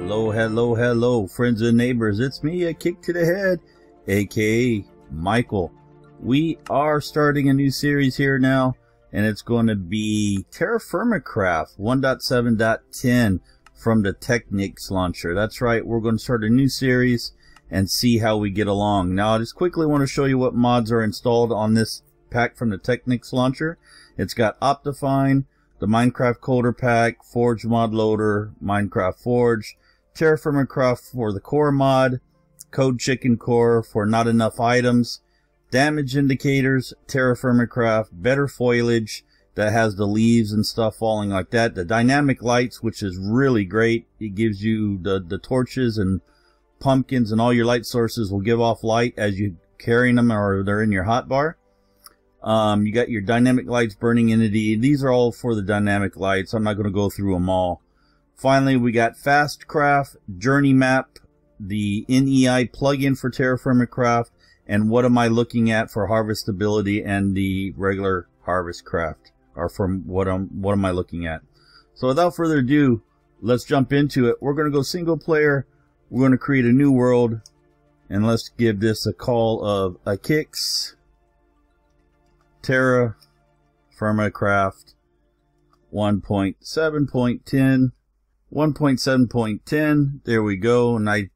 Hello, hello, hello, friends and neighbors. It's me, Akiic to the head, aka Michael. We are starting a new series here now, and it's going to be TerraFirmaCraft 1.7.10 from the Technics launcher. That's right, we're going to start a new series and see how we get along. Now, I just quickly want to show you what mods are installed on this pack from the Technics launcher. It's got Optifine, the Minecraft Coder Pack, Forge Mod Loader, Minecraft Forge, TerraFirmaCraft for the core mod, Code Chicken Core for not enough items, damage indicators, TerraFirmaCraft, better foliage that has the leaves and stuff falling like that, the dynamic lights, which is really great. It gives you the torches and pumpkins, and all your light sources will give off light as you carrying them or they're in your hotbar. You got your dynamic lights burning entity. These are all for the dynamic lights. I'm not going to go through them all. Finally, we got Fastcraft, Journey Map, the NEI plugin for TerraFirmaCraft, and what am I looking at for harvestability and the regular harvest craft, or from what am I looking at. So without further ado, let's jump into it. We're going to go single player. We're going to create a new world, and let's give this a call of Akiic's TerraFirmaCraft 1.7.10. 1.7.10. There we go. And I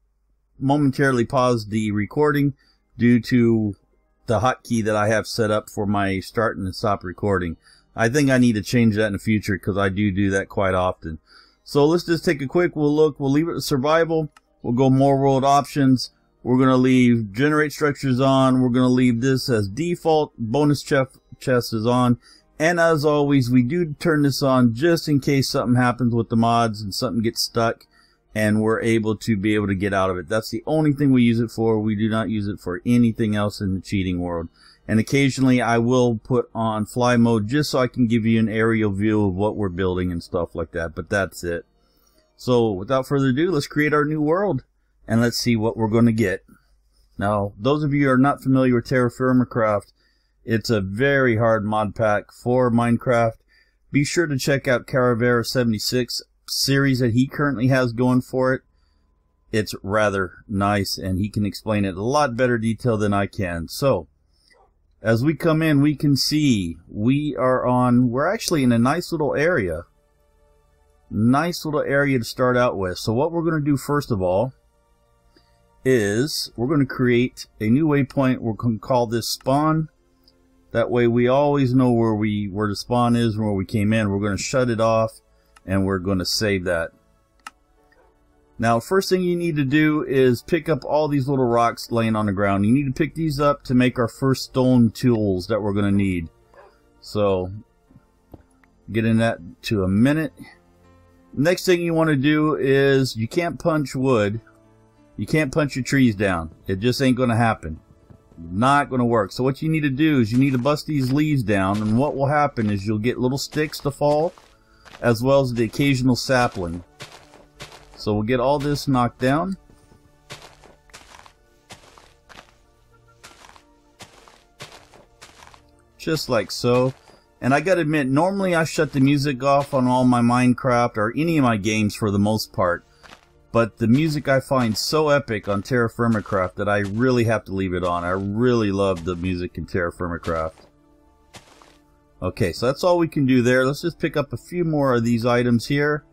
momentarily paused the recording due to the hotkey that I have set up for my start and stop recording. I think I need to change that in the future because I do that quite often. So let's just take a quick look. We'll leave it to survival. We'll go more world options. We're going to leave generate structures on. We're going to leave this as default. Bonus chest is on. And as always, we do turn this on just in case something happens with the mods and something gets stuck and we're able to get out of it. That's the only thing we use it for. We do not use it for anything else in the cheating world. And occasionally I will put on fly mode just so I can give you an aerial view of what we're building and stuff like that. But that's it. So without further ado, let's create our new world. And let's see what we're going to get. Now, those of you who are not familiar with TerraFirmaCraft, it's a very hard mod pack for Minecraft. Be sure to check out Caravera 76 series that he currently has going for it. It's rather nice, and he can explain it in a lot better detail than I can. So, as we come in, we can see we're actually in a nice little area. Nice little area to start out with. So what we're going to do first of all is we're going to create a new waypoint. We're going to call this spawn. That way we always know where the spawn is and where we came in. We're going to shut it off and we're going to save that. Now, first thing you need to do is pick up all these little rocks laying on the ground. You need to pick these up to make our first stone tools that we're going to need. So, get in that to a minute. Next thing you want to do is you can't punch wood. You can't punch your trees down. It just ain't going to happen. Not going to work. So what you need to do is you need to bust these leaves down, and what will happen is you'll get little sticks to fall as well as the occasional sapling. So we'll get all this knocked down. Just like so. And I gotta admit, normally I shut the music off on all my Minecraft or any of my games for the most part. But the music I find so epic on TerraFirmaCraft that I really have to leave it on. I really love the music in TerraFirmaCraft. Okay, so that's all we can do there. Let's just pick up a few more of these items here.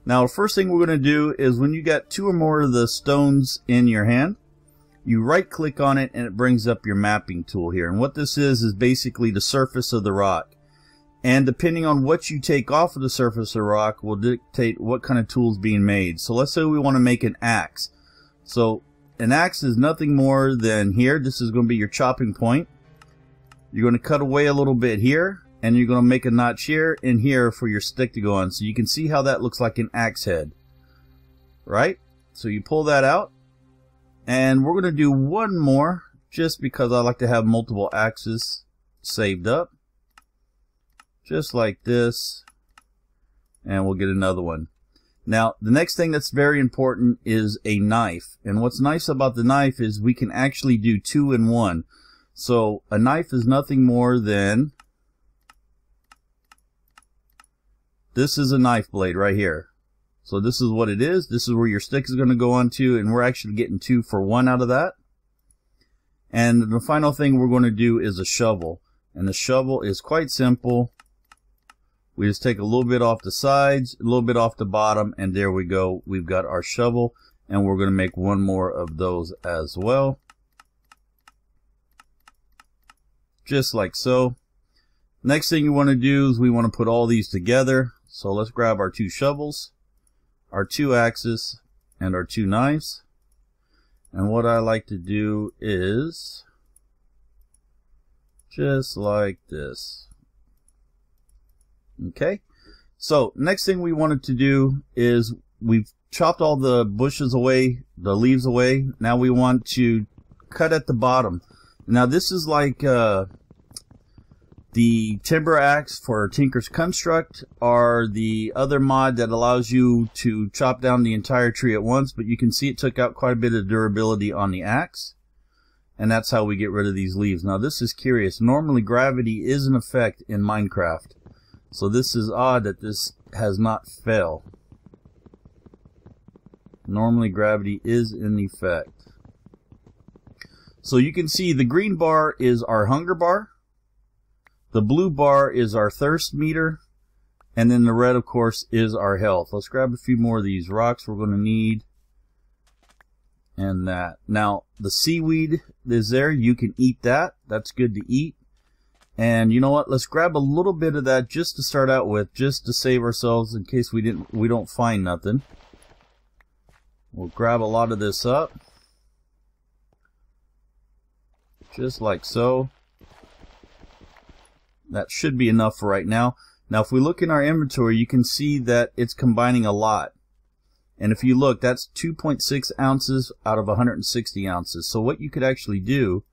Now, the first thing we're going to do is when you got two or more of the stones in your hand, you right click on it and it brings up your mapping tool here. And what this is basically the surface of the rock. And depending on what you take off of the surface of the rock will dictate what kind of tool is being made. So let's say we want to make an axe. So an axe is nothing more than here. This is going to be your chopping point. You're going to cut away a little bit here. And you're going to make a notch here and here for your stick to go on. So you can see how that looks like an axe head. Right? So you pull that out. And we're going to do one more just because I like to have multiple axes saved up. Just like this, and we'll get another one. Now, the next thing that's very important is a knife. And what's nice about the knife is we can actually do 2 in 1. So a knife is nothing more than This is a knife blade right here. So this is what it is. This is where your stick is going to go onto, and we're actually getting 2 for 1 out of that. And the final thing we're going to do is a shovel. And the shovel is quite simple. We just take a little bit off the sides, a little bit off the bottom, and there we go. We've got our shovel, and we're going to make 1 more of those as well. Just like so. Next thing you want to do is we want to put all these together. So let's grab our 2 shovels, our 2 axes, and our 2 knives. And what I like to do is just like this. Okay, so next thing we wanted to do is we've chopped all the bushes away, the leaves away. Now we want to cut at the bottom. Now this is like the timber axe for Tinker's Construct, or the other mod that allows you to chop down the entire tree at once, but you can see it took out quite a bit of durability on the axe. And that's how we get rid of these leaves. Now this is curious. Normally gravity is in effect in Minecraft. So this is odd that this has not failed. Normally gravity is in effect. So you can see the green bar is our hunger bar. The blue bar is our thirst meter. And then the red, of course, is our health. Let's grab a few more of these rocks we're going to need. And that. Now, the seaweed is there. You can eat that. That's good to eat. And you know what? Let's grab a little bit of that just to start out with, just to save ourselves in case we don't find nothing. We'll grab a lot of this up. Just like so. That should be enough for right now. Now if we look in our inventory, you can see that it's combining a lot. And if you look, that's 2.6 ounces out of 160 ounces. So what you could actually do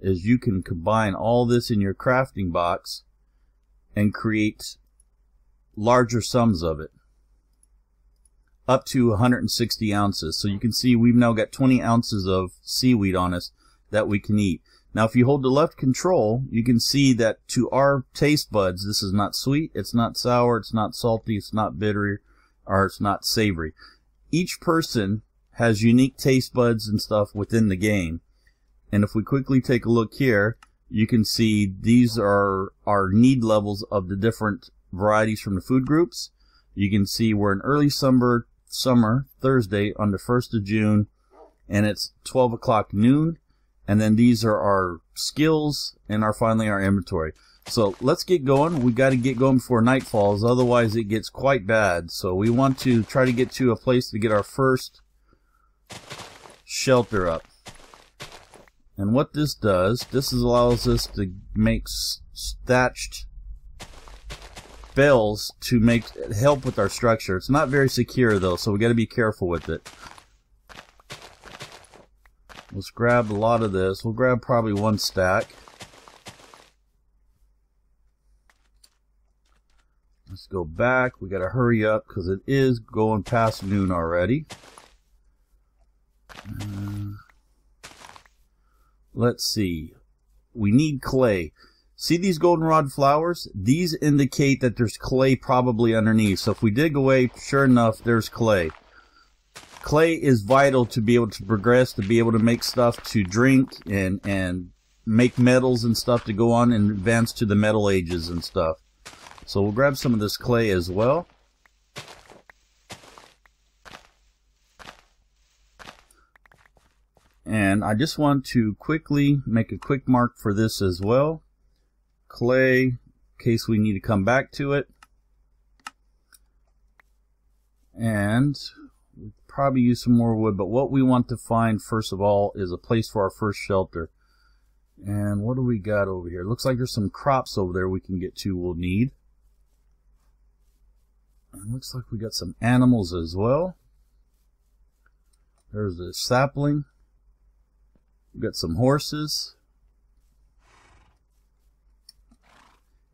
is you can combine all this in your crafting box and create larger sums of it. Up to 160 ounces. So you can see we've now got 20 ounces of seaweed on us that we can eat. Now if you hold the left control, you can see that to our taste buds, this is not sweet, it's not sour, it's not salty, it's not bitter, or it's not savory. Each person has unique taste buds and stuff within the game. And if we quickly take a look here, you can see these are our need levels of the different varieties from the food groups. You can see we're in early summer Thursday on the 1st of June, and it's 12 o'clock noon. And then these are our skills and finally our inventory. So let's get going. We got to get going before night falls, otherwise it gets quite bad. So we want to try to get to a place to get our first shelter up. And what this does, this allows us to make thatched bells to help with our structure. It's not very secure though, so we got to be careful with it. Let's grab a lot of this. We'll grab probably 1 stack. Let's go back. We got to hurry up because it is going past noon already. Let's see. We need clay. See these goldenrod flowers? These indicate that there's clay probably underneath. So if we dig away, sure enough, there's clay. Clay is vital to be able to progress, to be able to make stuff to drink and make metals and stuff to go on and advance to the metal ages and stuff. So we'll grab some of this clay as well. And I just want to quickly make a quick mark for this as well. Clay, in case we need to come back to it. And we'll probably use some more wood, but what we want to find first of all is a place for our first shelter. And what do we got over here? Looks like there's some crops over there we can get to we'll need. And looks like we got some animals as well. There's a sapling. We've got some horses.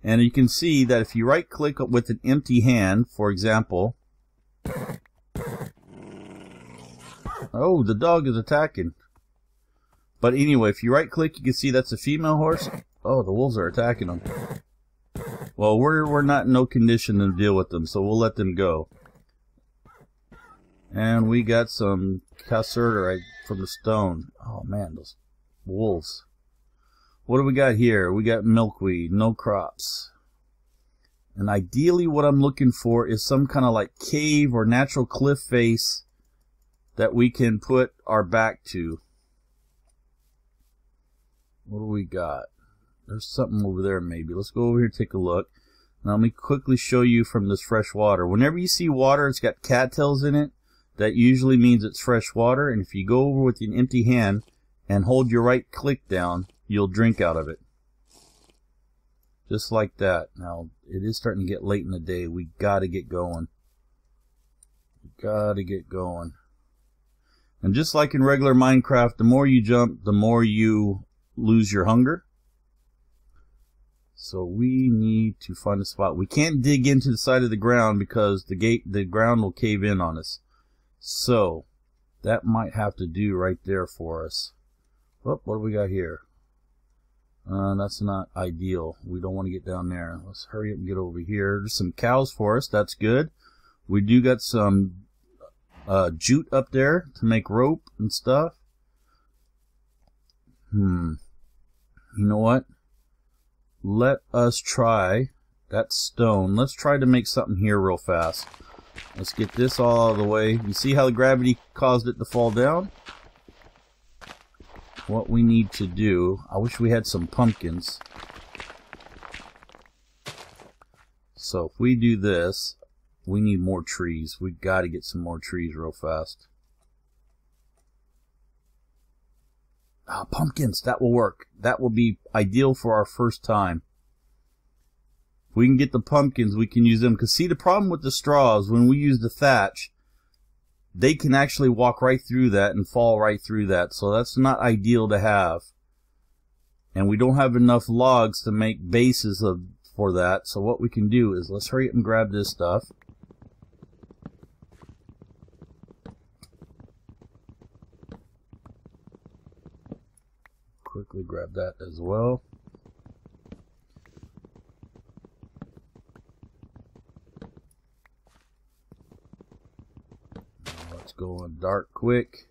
And you can see that if you right click with an empty hand, for example. Oh, the dog is attacking. But anyway, if you right click, you can see that's a female horse. Oh, the wolves are attacking them. Well, we're not in no condition to deal with them, so we'll let them go. And we got some cassiterite from the stone. Oh man, those wolves. What do we got here? We got milkweed, no crops. And ideally what I'm looking for is some kind of like cave or natural cliff face that we can put our back to. What do we got? There's something over there maybe. Let's go over here and take a look. Now let me quickly show you from this fresh water. Whenever you see water, it's got cattails in it. That usually means it's fresh water. And if you go over with an empty hand and hold your right click down, you'll drink out of it. Just like that. Now, it is starting to get late in the day. We gotta get going. We gotta get going. And just like in regular Minecraft, the more you jump, the more you lose your hunger. So we need to find a spot. We can't dig into the side of the ground because the ground will cave in on us. So that might have to do right there for us. Oh, what do we got here? That's not ideal. We don't want to get down there. Let's hurry up and get over here. There's some cows for us. That's good. We do got some jute up there to make rope and stuff. You know what? Let us try that stone. Let's try to make something here real fast. Let's get this all out of the way. You see how the gravity caused it to fall down? What we need to do, I wish we had some pumpkins. So if we do this, we need more trees. We got to get some more trees real fast. Pumpkins, that will work. That will be ideal for our first time. If we can get the pumpkins, we can use them. Because see, the problem with the straws, when we use the thatch, they can actually walk right through that and fall right through that. So that's not ideal to have. And we don't have enough logs to make bases for that. So what we can do is, let's hurry up and grab this stuff. Quickly grab that as well. Let's go on dark quick.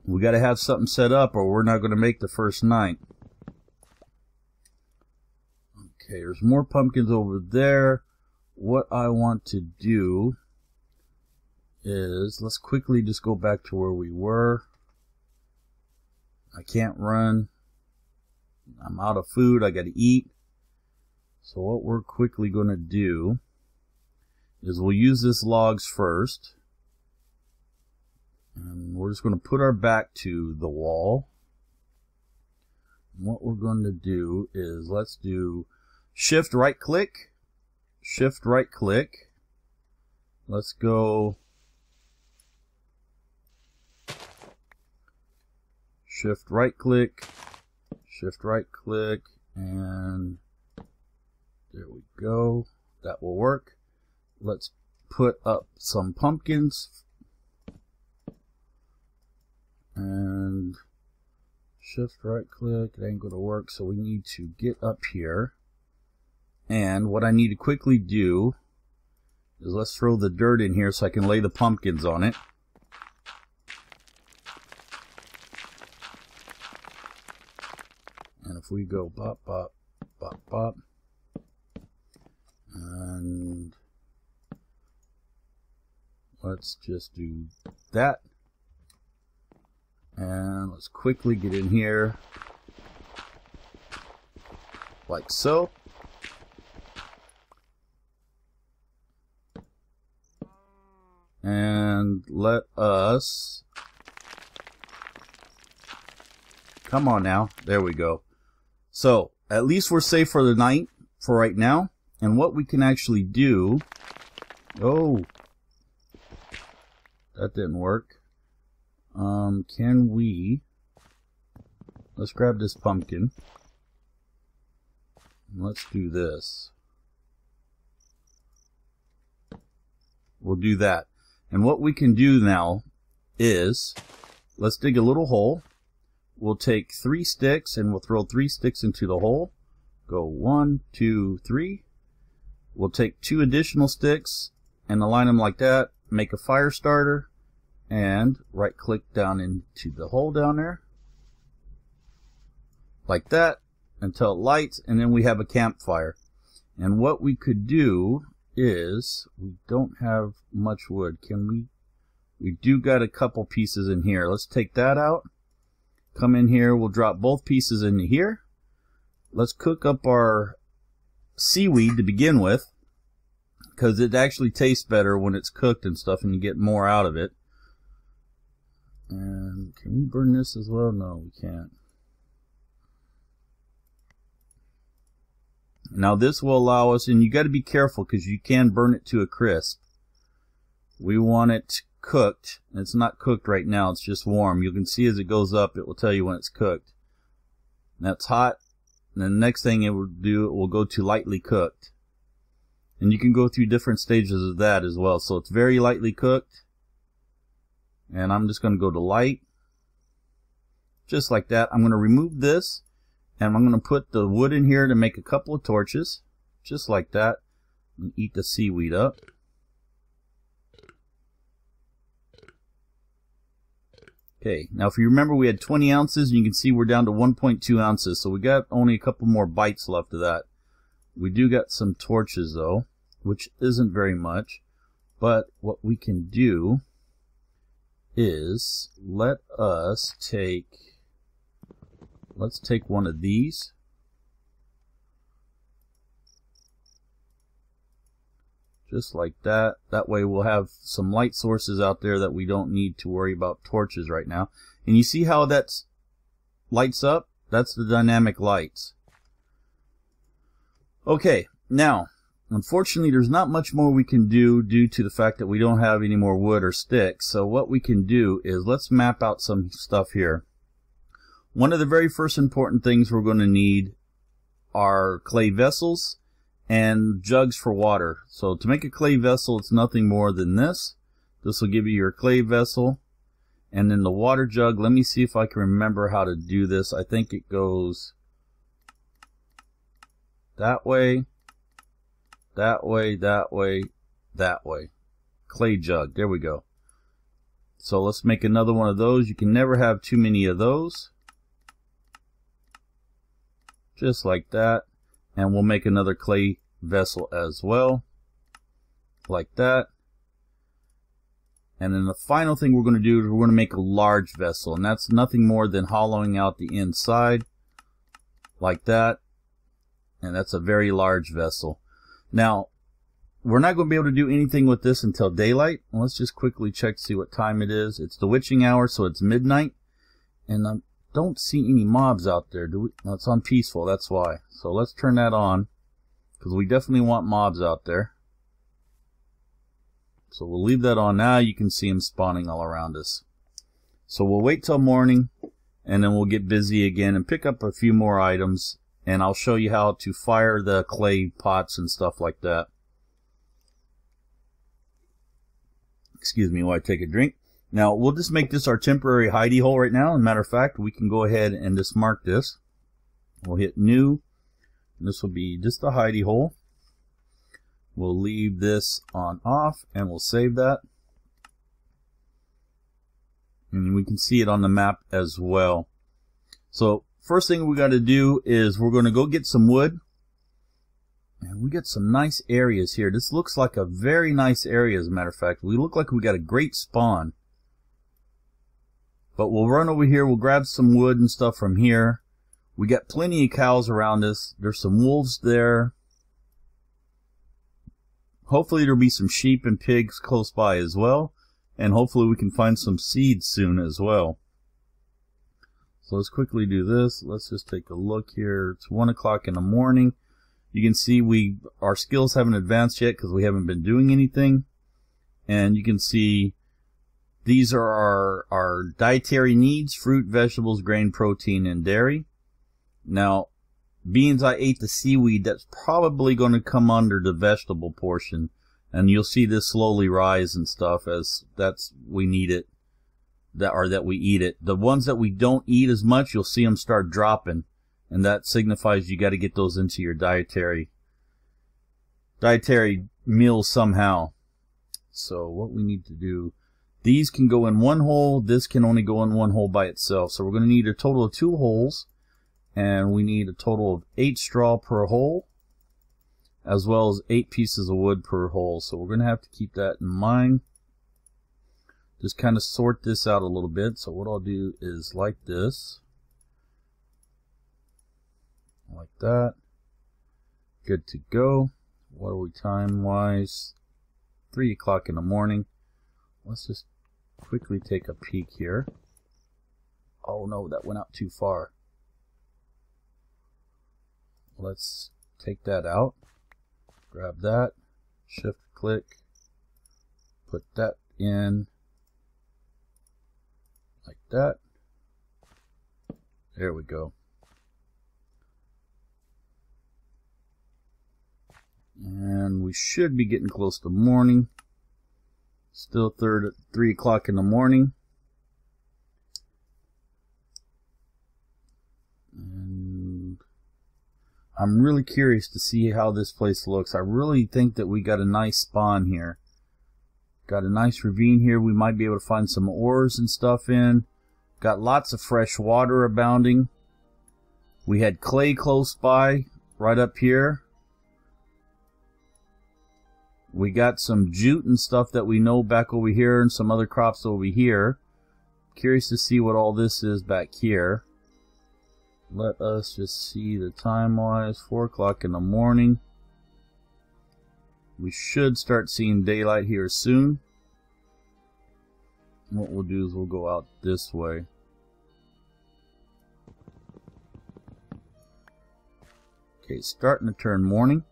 We got to have something set up or we're not going to make the first night. Okay, there's more pumpkins over there. What I want to do is, let's quickly just go back to where we were. I can't run. I'm out of food. I got to eat. So what we're quickly going to do is we'll use this logs first. And we're just going to put our back to the wall. And what we're going to do is, let's do shift right click. Shift right click. Let's go shift right click, and there we go. That will work. Let's put up some pumpkins and shift right click. It ain't gonna work, so we need to get up here. And what I need to quickly do is, let's throw the dirt in here so I can lay the pumpkins on it. And if we go bop, bop, bop, bop, and let's just do that. And let's quickly get in here, like so. And let us, come on now, there we go. So, at least we're safe for the night, for right now. And what we can actually do, oh, that didn't work. Can we, let's grab this pumpkin. Let's do this. We'll do that. And what we can do now is, let's dig a little hole. We'll take 3 sticks and we'll throw 3 sticks into the hole. Go 1, 2, 3. We'll take 2 additional sticks and align them like that. make a fire starter, and right click down into the hole down there, like that, until it lights, and then we have a campfire. And what we could do is, we don't have much wood, can we? We do got a couple pieces in here. Let's take that out, come in here, we'll drop both pieces into here. Let's cook up our seaweed to begin with, because it actually tastes better when it's cooked and stuff, and you get more out of it. And can we burn this as well? No, we can't. Now this will allow us, and you got to be careful because you can burn it to a crisp. We want it cooked. It's not cooked right now, it's just warm. You can see as it goes up, it will tell you when it's cooked. That's hot. And the next thing it will do, it will go to lightly cooked. And you can go through different stages of that as well. So it's very lightly cooked. And I'm just going to go to light. Just like that. I'm going to remove this. And I'm going to put the wood in here to make a couple of torches. Just like that. And eat the seaweed up. Okay, now if you remember we had 20 ounces, and you can see we're down to 1.2 ounces. So we got only a couple more bites left of that. We do got some torches though, which isn't very much. But what we can do is let's take one of these. Just like that. That way we'll have some light sources out there that we don't need to worry about torches right now. And you see how that lights up? That's the dynamic lights. Okay, now, unfortunately there's not much more we can do due to the fact that we don't have any more wood or sticks. So what we can do is let's map out some stuff here. One of the very first important things we're going to need are clay vessels and jugs for water. So to make a clay vessel, it's nothing more than this. This will give you your clay vessel. And then the water jug, let me see if I can remember how to do this. I think it goes that way, that way, that way, that way. Clay jug, there we go. So let's make another one of those. You can never have too many of those. Just like that. And we'll make another clay vessel as well, like that. And then the final thing we're going to do is we're going to make a large vessel, and that's nothing more than hollowing out the inside like that. And that's a very large vessel. Now we're not going to be able to do anything with this until daylight. Let's just quickly check to see what time it is. It's the witching hour, so it's midnight, and I don't see any mobs out there, do we? No, it's on peaceful, that's why. So let's turn that on, because we definitely want mobs out there. So we'll leave that on. Now you can see them spawning all around us. So we'll wait till morning, and then we'll get busy again and pick up a few more items, and I'll show you how to fire the clay pots and stuff like that. Excuse me while I take a drink. Now, we'll just make this our temporary hidey hole right now. As a matter of fact, we can go ahead and just mark this. We'll hit new. And this will be just a hidey hole. We'll leave this on off, and we'll save that. And we can see it on the map as well. So, first thing we got to do is we're going to go get some wood. And we get some nice areas here. This looks like a very nice area, as a matter of fact. We look like we got a great spawn. But we'll run over here, we'll grab some wood and stuff from here. We got plenty of cows around us. There's some wolves there. Hopefully there'll be some sheep and pigs close by as well. And hopefully we can find some seeds soon as well. So let's quickly do this. Let's just take a look here. It's 1 o'clock in the morning. You can see our skills haven't advanced yet because we haven't been doing anything. And you can see these are our dietary needs: fruit, vegetables, grain, protein, and dairy. Now, being I ate the seaweed, that's probably going to come under the vegetable portion. And you'll see this slowly rise and stuff as we need it, that we eat it. The ones that we don't eat as much, you'll see them start dropping. And that signifies you got to get those into your dietary meals somehow. So what we need to do, these can go in one hole, this can only go in one hole by itself. So we're going to need a total of 2 holes, and we need a total of 8 straw per hole, as well as 8 pieces of wood per hole. So we're going to have to keep that in mind. Just kind of sort this out a little bit. So what I'll do is like this. Like that. Good to go. What are we time-wise? 3 o'clock in the morning. Let's just quickly take a peek here. Oh no, that went out too far. Let's take that out. Grab that. Shift click. Put that in. Like that. There we go. And we should be getting close to morning. Still 3 o'clock in the morning. And I'm really curious to see how this place looks. I really think that we got a nice spawn here. Got a nice ravine here. We might be able to find some ores and stuff in. Got lots of fresh water abounding. We had clay close by, right up here. We got some jute and stuff that we know back over here, and some other crops over here. Curious to see what all this is back here. Let us just see the time-wise. 4 o'clock in the morning. We should start seeing daylight here soon. What we'll do is we'll go out this way. Okay, starting to turn morning.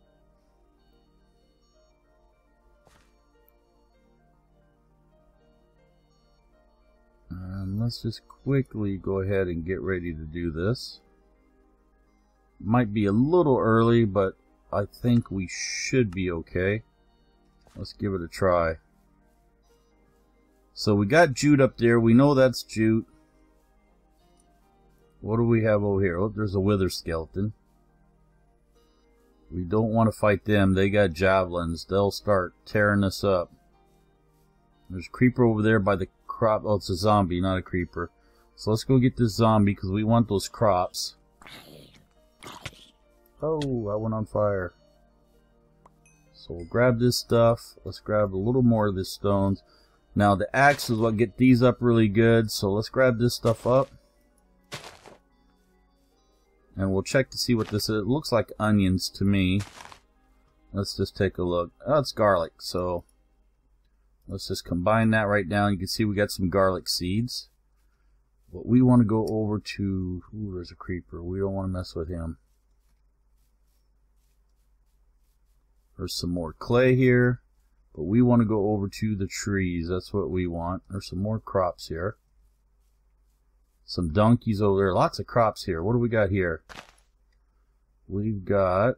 And let's just quickly go ahead and get ready to do this. Might be a little early, but I think we should be okay. Let's give it a try. So we got jute up there. We know that's jute. What do we have over here? Oh, there's a wither skeleton. We don't want to fight them. They got javelins. They'll start tearing us up. There's a creeper over there by the crop. Oh, it's a zombie, not a creeper. So let's go get this zombie because we want those crops. Oh, I went on fire. So we'll grab this stuff. Let's grab a little more of this stones. Now the axe is what get these up really good. So let's grab this stuff up. And we'll check to see what this is. It looks like onions to me. Let's just take a look. Oh, it's garlic. So let's just combine that right down. You can see we got some garlic seeds. But we want to go over to... Ooh, there's a creeper. We don't want to mess with him. There's some more clay here. But we want to go over to the trees. That's what we want. There's some more crops here. Some donkeys over there. Lots of crops here. What do we got here? We've got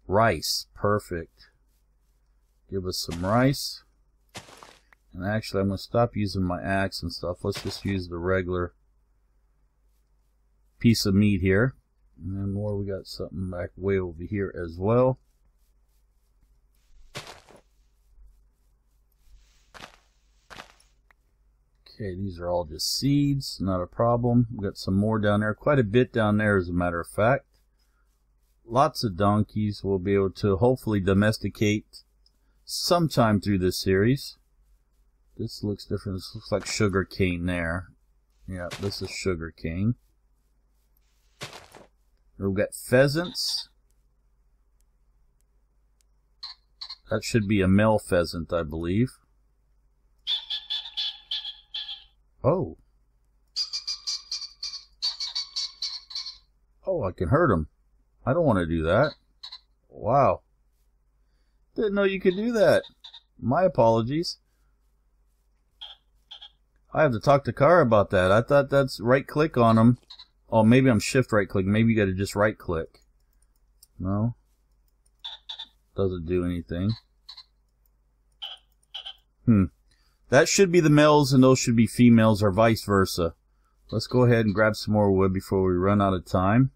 rice. Perfect. Give us some rice. And actually, I'm going to stop using my axe and stuff. Let's just use the regular piece of meat here. And then more, we got something back way over here as well. Okay, these are all just seeds, not a problem. We've got some more down there, quite a bit down there as a matter of fact. Lots of donkeys we'll be able to hopefully domesticate sometime through this series. This looks different. This looks like sugar cane there. Yeah, this is sugar cane. We've got pheasants. That should be a male pheasant, I believe. Oh. Oh, I can hurt him. I don't want to do that. Wow. Didn't know you could do that. My apologies. I have to talk to Kara about that. I thought that's right click on them. Oh, maybe I'm shift right click. Maybe you got to just right click. No. Doesn't do anything. That should be the males and those should be females or vice versa. Let's go ahead and grab some more wood before we run out of time.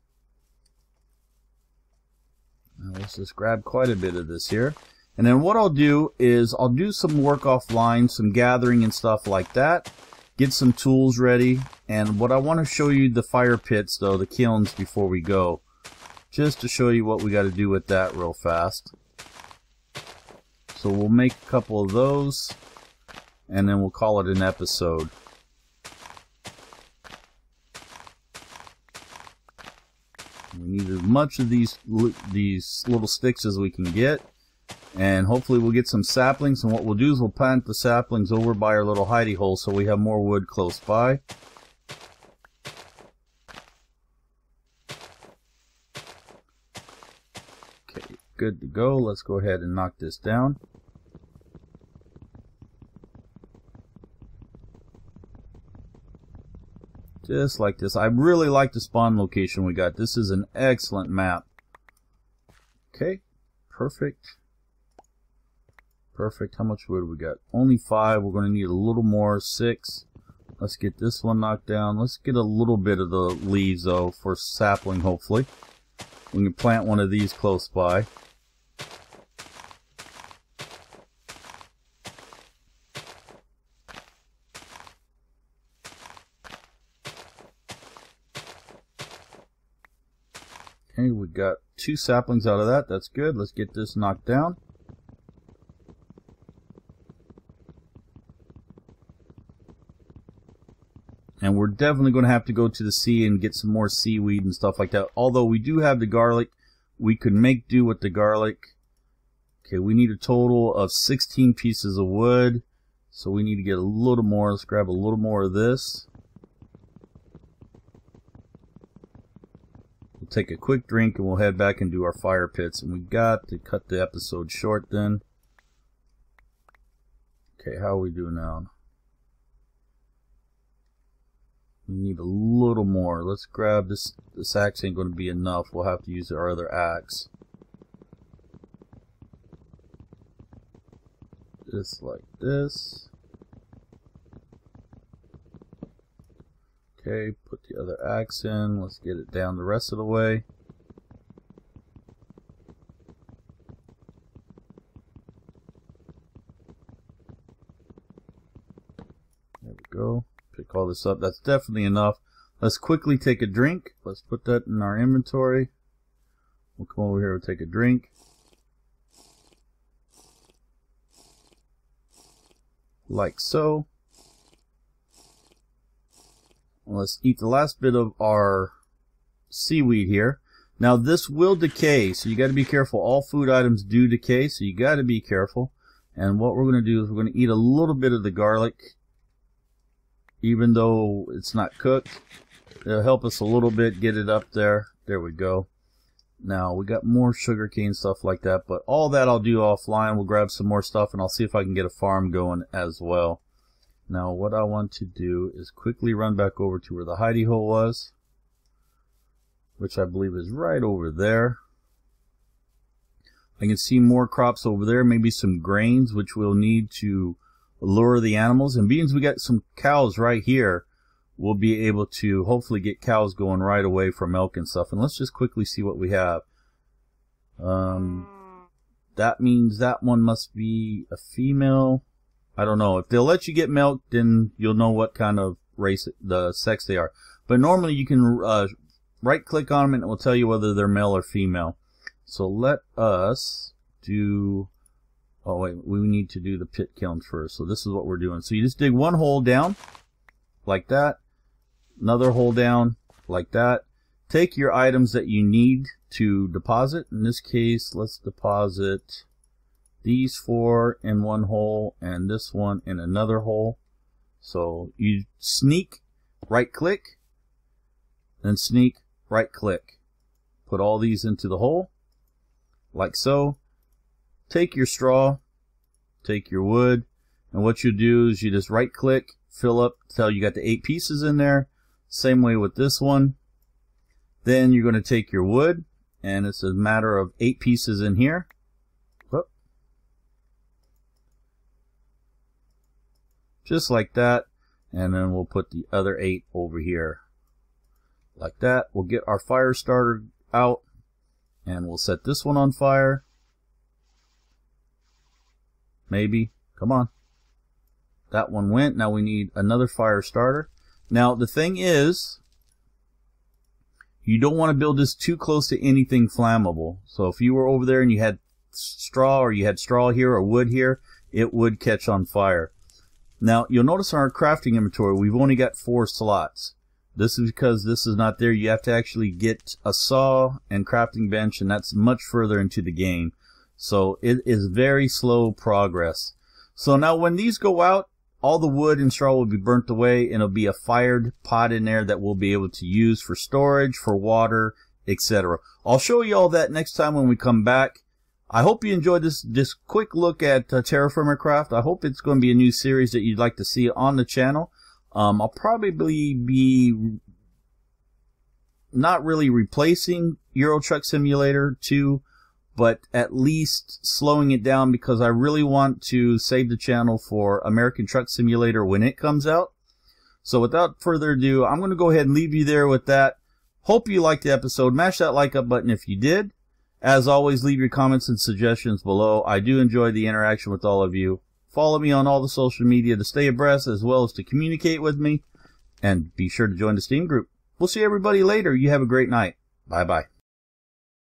Now let's just grab quite a bit of this here. And then what I'll do is I'll do some work offline, some gathering and stuff like that. Get some tools ready. And what I want to show you the fire pits though, the kilns before we go. Just to show you what we got to do with that real fast. So we'll make a couple of those. And then we'll call it an episode. We need as much of these little sticks as we can get. And hopefully we'll get some saplings, and what we'll do is we'll plant the saplings over by our little hidey hole so we have more wood close by. Okay, good to go. Let's go ahead and knock this down. Just like this. I really like the spawn location we got. This is an excellent map. Okay, perfect. Perfect. How much wood we got? Only 5. We're going to need a little more. 6. Let's get this one knocked down. Let's get a little bit of the leaves though for sapling hopefully. We can plant one of these close by. Okay, we got 2 saplings out of that. That's good. Let's get this knocked down. And we're definitely going to have to go to the sea and get some more seaweed and stuff like that. Although we do have the garlic, we could make do with the garlic. Okay, we need a total of 16 pieces of wood. So we need to get a little more. Let's grab a little more of this. We'll take a quick drink and we'll head back and do our fire pits. And we got to cut the episode short then. Okay, how are we doing now? We need a little more. Let's grab this. This axe ain't going to be enough. We'll have to use our other axe. Just like this. Okay, put the other axe in. Let's get it down the rest of the way. There we go. Pick all this up. That's definitely enough. Let's quickly take a drink. Let's put that in our inventory. We'll come over here and take a drink. Like so. Let's eat the last bit of our seaweed here. Now this will decay, so you got to be careful. All food items do decay, so you got to be careful. And what we're going to do is we're going to eat a little bit of the garlic. Even though it's not cooked, it'll help us a little bit get it up there. There we go. Now we got more sugarcane stuff like that, but all that I'll do offline. We'll grab some more stuff and I'll see if I can get a farm going as well. Now what I want to do is quickly run back over to where the hidey hole was, which I believe is right over there. I can see more crops over there, maybe some grains which we'll need to lure the animals, and being we got some cows right here, we'll be able to hopefully get cows going right away for milk and stuff. And let's just quickly see what we have. That means that one must be a female. I don't know. If they'll let you get milk, then you'll know what kind of race, the sex they are. But normally you can right click on them and it will tell you whether they're male or female. So let us do... Oh wait, we need to do the pit kilns first. So this is what we're doing. So you just dig one hole down, like that. Another hole down, like that. Take your items that you need to deposit. In this case, let's deposit these 4 in one hole and this one in another hole. So you sneak, right click, then sneak, right click. Put all these into the hole, like so. Take your straw, take your wood, and what you do is you just right click, fill up till you got the 8 pieces in there. Same way with this one. Then you're going to take your wood, and it's a matter of 8 pieces in here. Whoop. Just like that, and then we'll put the other 8 over here. Like that. We'll get our fire starter out, and we'll set this one on fire. maybe. Come on. That one went. Now we need another fire starter. Now the thing is, you don't want to build this too close to anything flammable. So if you were over there and you had straw, or you had straw here or wood here, it would catch on fire. Now you'll notice on our crafting inventory we've only got 4 slots. This is because this is not there. You have to actually get a saw and crafting bench, and that's much further into the game. So it is very slow progress. So now when these go out, all the wood and straw will be burnt away, and it'll be a fired pot in there that we'll be able to use for storage, for water, etc. I'll show you all that next time when we come back. I hope you enjoyed this quick look at TerraFirmaCraft. I hope it's going to be a new series that you'd like to see on the channel. I'll probably be not really replacing Euro Truck Simulator 2, but at least slowing it down, because I really want to save the channel for American Truck Simulator when it comes out. So without further ado, I'm going to go ahead and leave you there with that. Hope you liked the episode. Mash that like up button if you did. As always, leave your comments and suggestions below. I do enjoy the interaction with all of you. Follow me on all the social media to stay abreast, as well as to communicate with me. And be sure to join the Steam group. We'll see everybody later. You have a great night. Bye-bye.